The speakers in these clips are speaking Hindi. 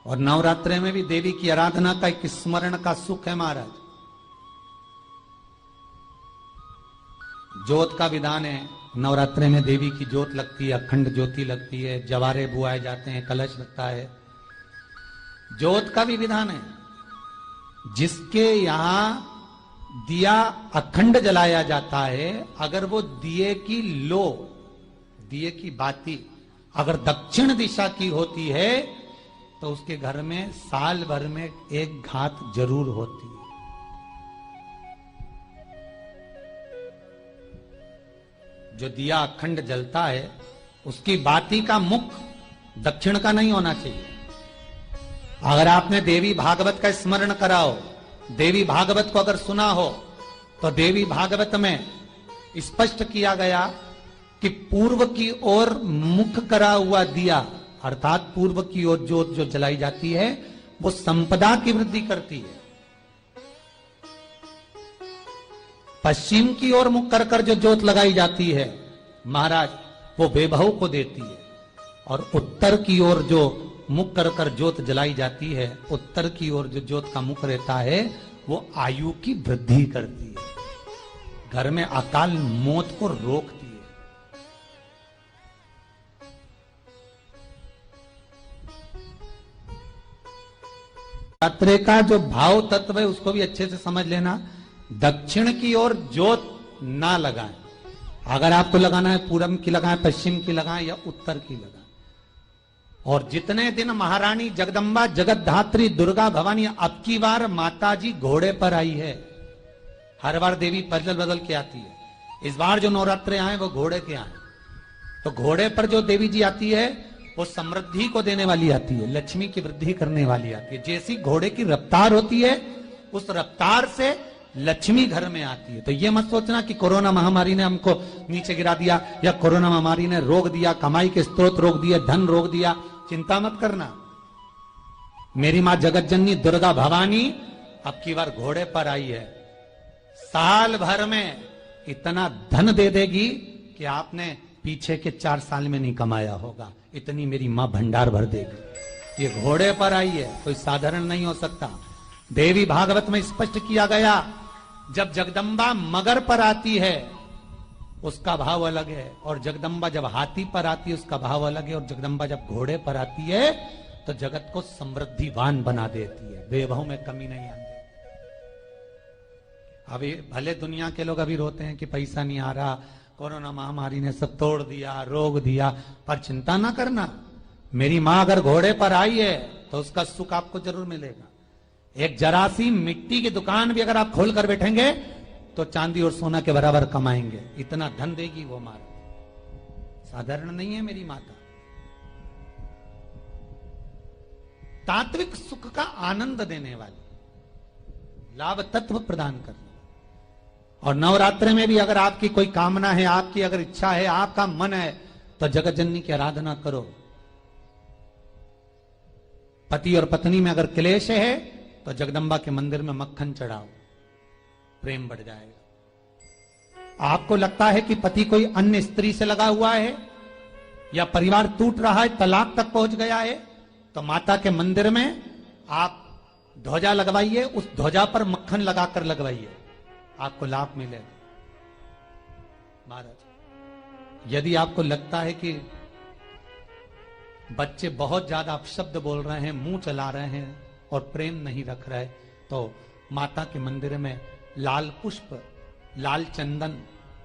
और नवरात्रे में भी देवी की आराधना का एक स्मरण का सुख है महाराज। ज्योत का विधान है, नवरात्रे में देवी की ज्योत लगती है, अखंड ज्योति लगती है, जवारे बुआए जाते हैं, कलश लगता है। ज्योत का भी विधान है। जिसके यहां दिया अखंड जलाया जाता है, अगर वो दिए की लो, दिए की बाती अगर दक्षिण दिशा की होती है तो उसके घर में साल भर में एक घात जरूर होती है। जो दिया अखंड जलता है उसकी बाती का मुख दक्षिण का नहीं होना चाहिए। अगर आपने देवी भागवत का स्मरण कराओ, देवी भागवत को अगर सुना हो, तो देवी भागवत में स्पष्ट किया गया कि पूर्व की ओर मुख करा हुआ दिया, अर्थात पूर्व की ओर ज्योत जो जलाई जाती है वो संपदा की वृद्धि करती है। पश्चिम की ओर मुख कर कर जो ज्योत लगाई जाती है महाराज, वो वैभव को देती है। और उत्तर की ओर जो मुख कर कर ज्योत जलाई जाती है, उत्तर की ओर जो ज्योत का मुख रहता है वो आयु की वृद्धि करती है, घर में अकाल मौत को रोकती है। नवरात्रे का जो भाव तत्व है उसको भी अच्छे से समझ लेना। दक्षिण की ओर ज्योत ना लगाएं। अगर आपको लगाना है पूरब की लगाएं, पश्चिम की लगाएं या उत्तर की लगाएं। और जितने दिन महारानी जगदम्बा जगतधात्री दुर्गा भवानी, अब की बार माताजी घोड़े पर आई है। हर बार देवी बदल बदल के आती है, इस बार जो नवरात्रे आए वो घोड़े के आए। तो घोड़े पर जो देवी जी आती है वो समृद्धि को देने वाली आती है, लक्ष्मी की वृद्धि करने वाली आती है। जैसी घोड़े की रफ्तार होती है उस रफ्तार से लक्ष्मी घर में आती है। तो ये मत सोचना कि कोरोना महामारी ने हमको नीचे गिरा दिया या कोरोना महामारी ने रोक दिया, कमाई के स्रोत रोक दिए, धन रोक दिया। चिंता मत करना। मेरी मां जगत जननी दुर्गा भवानी अब की बार घोड़े पर आई है। साल भर में इतना धन दे देगी कि आपने पीछे के 4 साल में नहीं कमाया होगा, इतनी मेरी मां भंडार भर देगी। ये घोड़े पर आई है, कोई साधारण नहीं हो सकता। देवी भागवत में स्पष्ट किया गया, जब जगदम्बा मगर पर आती है उसका भाव अलग है, और जगदम्बा जब हाथी पर आती है उसका भाव अलग है, और जगदम्बा जब घोड़े पर आती है तो जगत को समृद्धिवान बना देती है, वैभव में कमी नहीं आती। अभी भले दुनिया के लोग अभी रोते हैं कि पैसा नहीं आ रहा, कोरोना महामारी ने सब तोड़ दिया, रोक दिया, पर चिंता ना करना। मेरी मां अगर घोड़े पर आई है तो उसका सुख आपको जरूर मिलेगा। एक जरा सी मिट्टी की दुकान भी अगर आप खोल कर बैठेंगे तो चांदी और सोना के बराबर कमाएंगे, इतना धन देगी वो माता। साधारण नहीं है मेरी माता। तात्विक सुख का आनंद देने वाली, लाभ तत्व प्रदान करने। और नवरात्रे में भी अगर आपकी कोई कामना है, आपकी अगर इच्छा है, आपका मन है, तो जगत जननी की आराधना करो। पति और पत्नी में अगर क्लेश है तो जगदम्बा के मंदिर में मक्खन चढ़ाओ, प्रेम बढ़ जाएगा। आपको लगता है कि पति कोई अन्य स्त्री से लगा हुआ है या परिवार टूट रहा है, तलाक तक पहुंच गया है, तो माता के मंदिर में आप ध्वजा लगवाइए, उस ध्वजा पर मक्खन लगाकर लगवाइए, आपको लाभ मिलेगा। महाराज, यदि आपको लगता है कि बच्चे बहुत ज्यादा अपशब्द बोल रहे हैं, मुंह चला रहे हैं और प्रेम नहीं रख रहे, तो माता के मंदिर में लाल पुष्प, लाल चंदन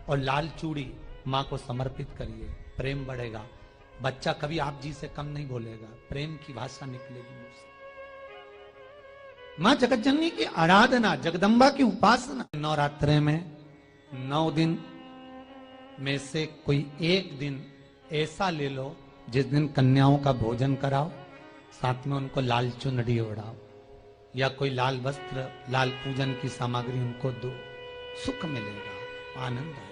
और लाल चूड़ी मां को समर्पित करिए, प्रेम बढ़ेगा। बच्चा कभी आप जी से कम नहीं बोलेगा, प्रेम की भाषा निकलेगी मुझसे। मां जगत जननी की आराधना, जगदम्बा की उपासना। नवरात्रे में 9 दिन में से कोई एक दिन ऐसा ले लो जिस दिन कन्याओं का भोजन कराओ, साथ में उनको लाल चुनरी ओढ़ाओ या कोई लाल वस्त्र, लाल पूजन की सामग्री उनको दो, सुख मिलेगा, आनंद आएगा।